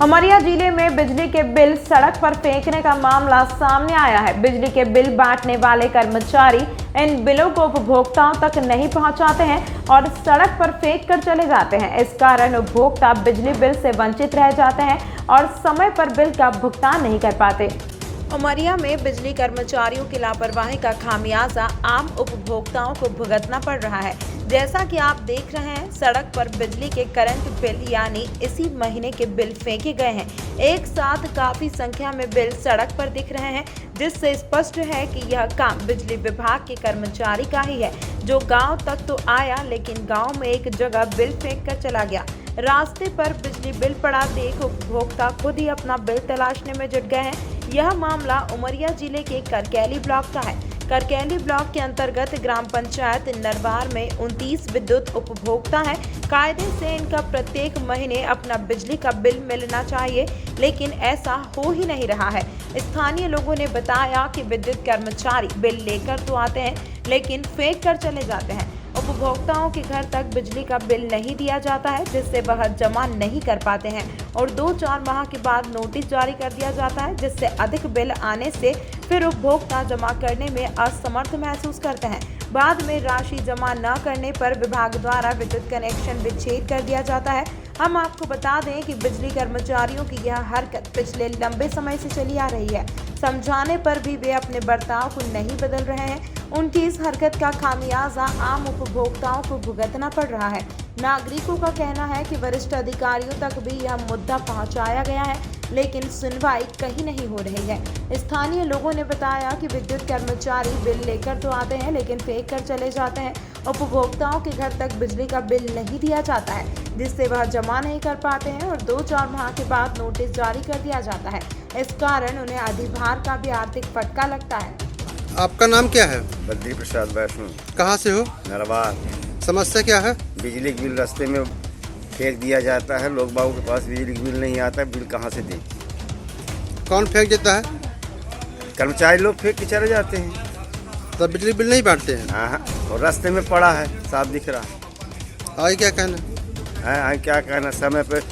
उमरिया जिले में बिजली के बिल सड़क पर फेंकने का मामला सामने आया है। बिजली के बिल बांटने वाले कर्मचारी इन बिलों को उपभोक्ताओं तक नहीं पहुंचाते हैं और सड़क पर फेंक कर चले जाते हैं। इस कारण उपभोक्ता बिजली बिल से वंचित रह जाते हैं और समय पर बिल का भुगतान नहीं कर पाते। उमरिया में बिजली कर्मचारियों की लापरवाही का खामियाजा आम उपभोक्ताओं को भुगतना पड़ रहा है। जैसा कि आप देख रहे हैं, सड़क पर बिजली के करंट बिल यानी इसी महीने के बिल फेंके गए हैं। एक साथ काफी संख्या में बिल सड़क पर दिख रहे हैं, जिससे स्पष्ट है कि यह काम बिजली विभाग के कर्मचारी का ही है, जो गांव तक तो आया लेकिन गांव में एक जगह बिल फेंक कर चला गया। रास्ते पर बिजली बिल पड़ा देख उपभोक्ता खुद ही अपना बिल तलाशने में जुट गए हैं। यह मामला उमरिया जिले के करकैली ब्लॉक का है। करकैली ब्लॉक के अंतर्गत ग्राम पंचायत नरवार में 29 विद्युत उपभोक्ता हैं। कायदे से इनका प्रत्येक महीने अपना बिजली का बिल मिलना चाहिए, लेकिन ऐसा हो ही नहीं रहा है। स्थानीय लोगों ने बताया कि विद्युत कर्मचारी बिल लेकर तो आते हैं, लेकिन फेंक कर चले जाते हैं। उपभोक्ताओं के घर तक बिजली का बिल नहीं दिया जाता है, जिससे वह जमा नहीं कर पाते हैं और 2-4 माह के बाद नोटिस जारी कर दिया जाता है, जिससे अधिक बिल आने से फिर उपभोक्ता जमा करने में असमर्थ महसूस करते हैं। बाद में राशि जमा न करने पर विभाग द्वारा विद्युत कनेक्शन विच्छेद कर दिया जाता है। हम आपको बता दें कि बिजली कर्मचारियों की यह हरकत पिछले लंबे समय से चली आ रही है। समझाने पर भी वे अपने बर्ताव को नहीं बदल रहे हैं। उनकी इस हरकत का खामियाजा आम उपभोक्ताओं को भुगतना पड़ रहा है। नागरिकों का कहना है कि वरिष्ठ अधिकारियों तक भी यह मुद्दा पहुंचाया गया है, लेकिन सुनवाई कहीं नहीं हो रही है। स्थानीय लोगों ने बताया कि विद्युत कर्मचारी बिल लेकर तो आते हैं, लेकिन फेंक कर चले जाते हैं। उपभोक्ताओं के घर तक बिजली का बिल नहीं दिया जाता है, जिससे वह जमा नहीं कर पाते हैं और 2-4 माह के बाद नोटिस जारी कर दिया जाता है। इस कारण उन्हें अधिभार का भी आर्थिक फटका लगता है। आपका नाम क्या है? बद्री प्रसाद वैष्णो। कहाँ से हो? नरवार। समस्या क्या है? बिजली के बिल रास्ते में फेंक दिया जाता है। लोग बाबू के पास बिजली का बिल नहीं आता है, बिल कहाँ से दें? कौन फेंक देता है? कर्मचारी लोग फेंक के चले जाते हैं। तब बिजली बिल नहीं बांटते हैं? हाँ, और रास्ते में पड़ा है, साफ दिख रहा है। आगे क्या कहना है? क्या कहना, समय पर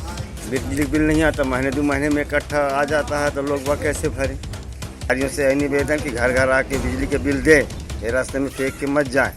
बिजली बिल नहीं आता, महीने 2 महीने में इकट्ठा आ जाता है, तो लोग वह कैसे भरें? अधिकारियों से यही निवेदन कि घर घर आके बिजली के बिल दें, ये रास्ते में फेंक के मत जाएं।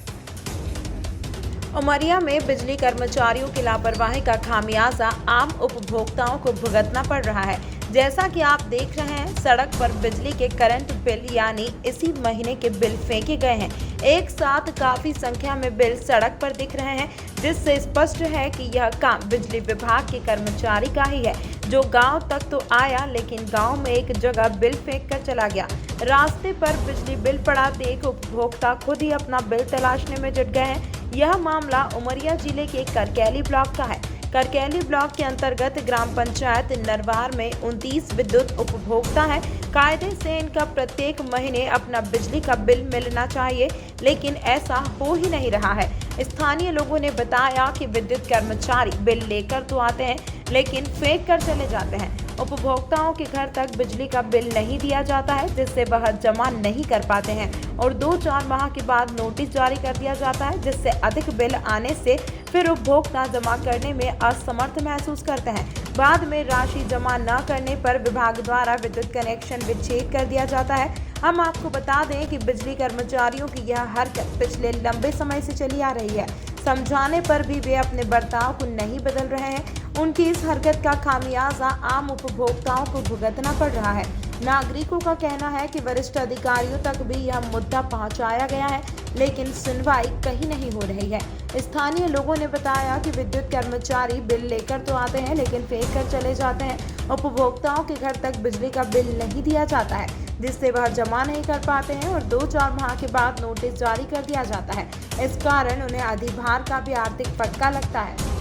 उमरिया में बिजली कर्मचारियों की लापरवाही का खामियाजा आम उपभोक्ताओं को भुगतना पड़ रहा है। जैसा कि आप देख रहे हैं, सड़क पर बिजली के करंट बिल यानी इसी महीने के बिल फेंके गए हैं। एक साथ काफी संख्या में बिल सड़क पर दिख रहे हैं, जिससे स्पष्ट है कि यह काम बिजली विभाग के कर्मचारी का ही है, जो गांव तक तो आया लेकिन गांव में एक जगह बिल फेंक कर चला गया। रास्ते पर बिजली बिल पड़ा देख उपभोक्ता खुद ही अपना बिल तलाशने में जुट गए हैं। यह मामला उमरिया जिले के करकैली ब्लॉक का है। करकैली ब्लॉक के अंतर्गत ग्राम पंचायत नरवार में 29 विद्युत उपभोक्ता हैं। कायदे से इनका प्रत्येक महीने अपना बिजली का बिल मिलना चाहिए, लेकिन ऐसा हो ही नहीं रहा है। स्थानीय लोगों ने बताया कि विद्युत कर्मचारी बिल लेकर तो आते हैं, लेकिन फेंक कर चले जाते हैं। उपभोक्ताओं के घर तक बिजली का बिल नहीं दिया जाता है, जिससे वह जमा नहीं कर पाते हैं और 2-4 माह के बाद नोटिस जारी कर दिया जाता है, जिससे अधिक बिल आने से फिर उपभोक्ता जमा करने में असमर्थ महसूस करते हैं। बाद में राशि जमा न करने पर विभाग द्वारा विद्युत कनेक्शन विच्छेद कर दिया जाता है। हम आपको बता दें कि बिजली कर्मचारियों की यह हरकत पिछले लंबे समय से चली आ रही है। समझाने पर भी वे अपने बर्ताव को नहीं बदल रहे हैं। उनकी इस हरकत का खामियाजा आम उपभोक्ताओं को भुगतना पड़ रहा है। नागरिकों का कहना है कि वरिष्ठ अधिकारियों तक भी यह मुद्दा पहुंचाया गया है, लेकिन सुनवाई कहीं नहीं हो रही है। स्थानीय लोगों ने बताया कि विद्युत कर्मचारी बिल लेकर तो आते हैं, लेकिन फेंक कर चले जाते हैं। उपभोक्ताओं के घर तक बिजली का बिल नहीं दिया जाता है, जिससे वह जमा नहीं कर पाते हैं और 2-4 माह के बाद नोटिस जारी कर दिया जाता है। इस कारण उन्हें अधिभार का भी आर्थिक फटका लगता है।